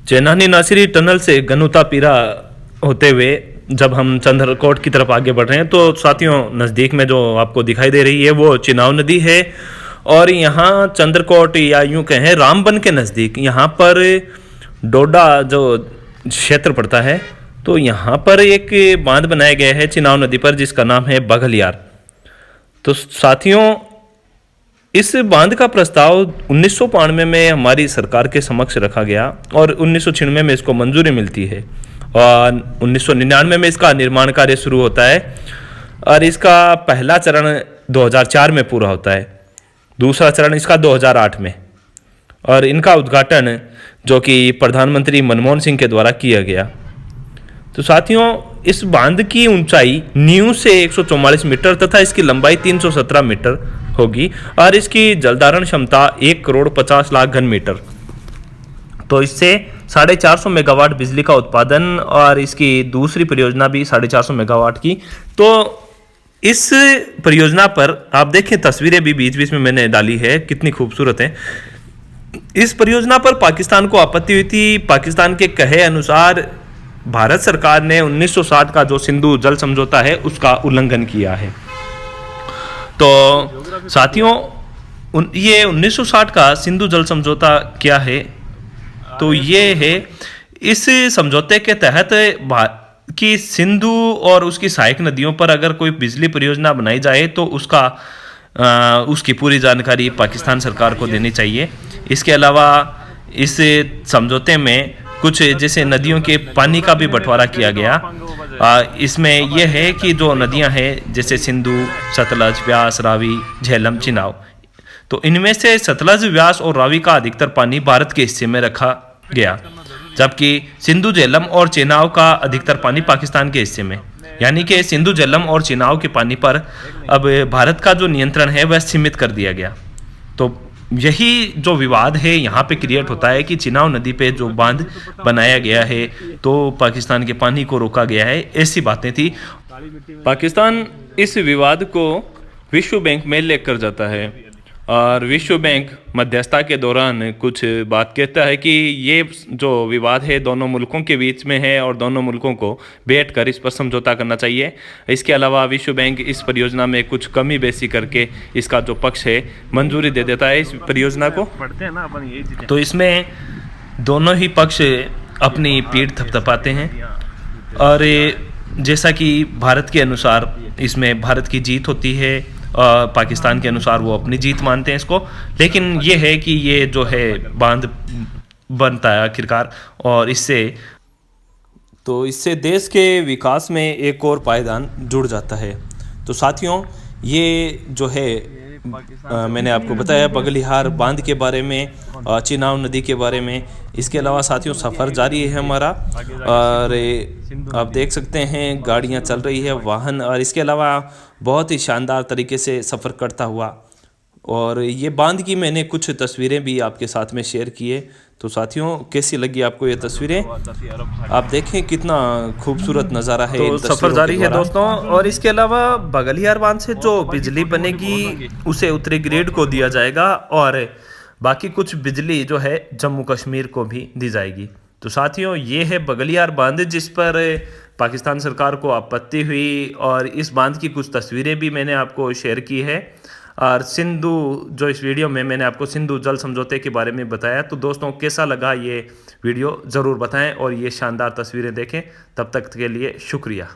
Chenani Nasiri tunnel से गनुता पीरा होते हुए जब हम चंद्रकोट की तरफ आगे बढ़ रहे हैं तो साथियों नज़दीक में जो आपको दिखाई दे रही है वो चिनाव नदी है। और यहाँ चंद्रकोट या यूं कहें रामबन के नज़दीक यहाँ पर डोडा जो क्षेत्र पड़ता है तो यहाँ पर एक बांध बनाया गया है चिनाव नदी पर जिसका नाम है बघलियार। तो साथियों इस बांध का प्रस्ताव 1992 में हमारी सरकार के समक्ष रखा गया और 1996 में इसको मंजूरी मिलती है और 1999 में इसका निर्माण कार्य शुरू होता है और इसका पहला चरण 2004 में पूरा होता है, दूसरा चरण इसका 2008 में और इनका उद्घाटन जो कि प्रधानमंत्री मनमोहन सिंह के द्वारा किया गया। तो साथियों इस बांध की ऊंचाई नींव से 144 मीटर तथा इसकी लंबाई 317 मीटर होगी और इसकी जलधारण क्षमता 1,50,00,000 घन मीटर। तो इससे 450 मेगावाट बिजली का उत्पादन और इसकी दूसरी परियोजना भी 450 मेगावाट की। तो इस परियोजना पर आप देखें तस्वीरें भी बीच बीच में मैंने डाली है, कितनी खूबसूरत है। इस परियोजना पर पाकिस्तान को आपत्ति हुई थी। पाकिस्तान के कहे अनुसार भारत सरकार ने 1960 का जो सिंधु जल समझौता है उसका उल्लंघन किया है। तो साथियों ये 1960 का सिंधु जल समझौता क्या है, तो ये है इस समझौते के तहत कि सिंधु और उसकी सहायक नदियों पर अगर कोई बिजली परियोजना बनाई जाए तो उसकी पूरी जानकारी पाकिस्तान सरकार को देनी चाहिए। इसके अलावा इस समझौते में कुछ जैसे नदियों के पानी का भी बंटवारा किया गया। इसमें यह है कि जो नदियां हैं जैसे सिंधु, सतलज, व्यास, रावी, झेलम, चिनाव, तो इनमें से सतलज, व्यास और रावी का अधिकतर पानी भारत के हिस्से में रखा गया, जबकि सिंधु, झेलम और चेनाव का अधिकतर पानी पाकिस्तान के हिस्से में। यानी कि सिंधु, झेलम और चेनाव के पानी पर अब भारत का जो नियंत्रण है वह सीमित कर दिया गया। तो यही जो विवाद है यहाँ पे क्रिएट होता है कि चिनाव नदी पे जो बांध बनाया गया है तो पाकिस्तान के पानी को रोका गया है, ऐसी बातें थी। पाकिस्तान इस विवाद को विश्व बैंक में लेकर जाता है और विश्व बैंक मध्यस्थता के दौरान कुछ बात कहता है कि ये जो विवाद है दोनों मुल्कों के बीच में है और दोनों मुल्कों को बैठकर इस पर समझौता करना चाहिए। इसके अलावा विश्व बैंक इस परियोजना में कुछ कमी बेसी करके इसका जो पक्ष है मंजूरी दे देता है इस परियोजना को। तो इसमें दोनों ही पक्ष अपनी पीठ थपथपाते हैं और जैसा कि भारत के अनुसार इसमें भारत की जीत होती है, पाकिस्तान के अनुसार वो अपनी जीत मानते हैं इसको। लेकिन ये है कि ये जो है बांध बनता है आखिरकार और इससे देश के विकास में एक और पायदान जुड़ जाता है। तो साथियों ये जो है मैंने आपको बताया बघलियार बांध के बारे में, चिनाव नदी के बारे में। इसके अलावा साथियों सफ़र जारी है हमारा और आप देख सकते हैं गाड़ियां चल रही है, वाहन, और इसके अलावा बहुत ही शानदार तरीके से सफ़र करता हुआ। और ये बांध की मैंने कुछ तस्वीरें भी आपके साथ में शेयर की है। तो साथियों कैसी लगी आपको ये तस्वीरें? आप देखें कितना खूबसूरत नज़ारा है। तो सफ़र जारी है दोस्तों। और इसके अलावा बघलियार बांध से जो बिजली बनेगी उसे उत्तरी ग्रिड को दिया जाएगा और बाकी कुछ बिजली जो है जम्मू कश्मीर को भी दी जाएगी। तो साथियों ये है बघलियार बांध जिस पर पाकिस्तान सरकार को आपत्ति हुई और इस बांध की कुछ तस्वीरें भी मैंने आपको शेयर की है। और सिंधु जो इस वीडियो में मैंने आपको सिंधु जल समझौते के बारे में बताया। तो दोस्तों कैसा लगा ये वीडियो ज़रूर बताएं और ये शानदार तस्वीरें देखें। तब तक के लिए शुक्रिया।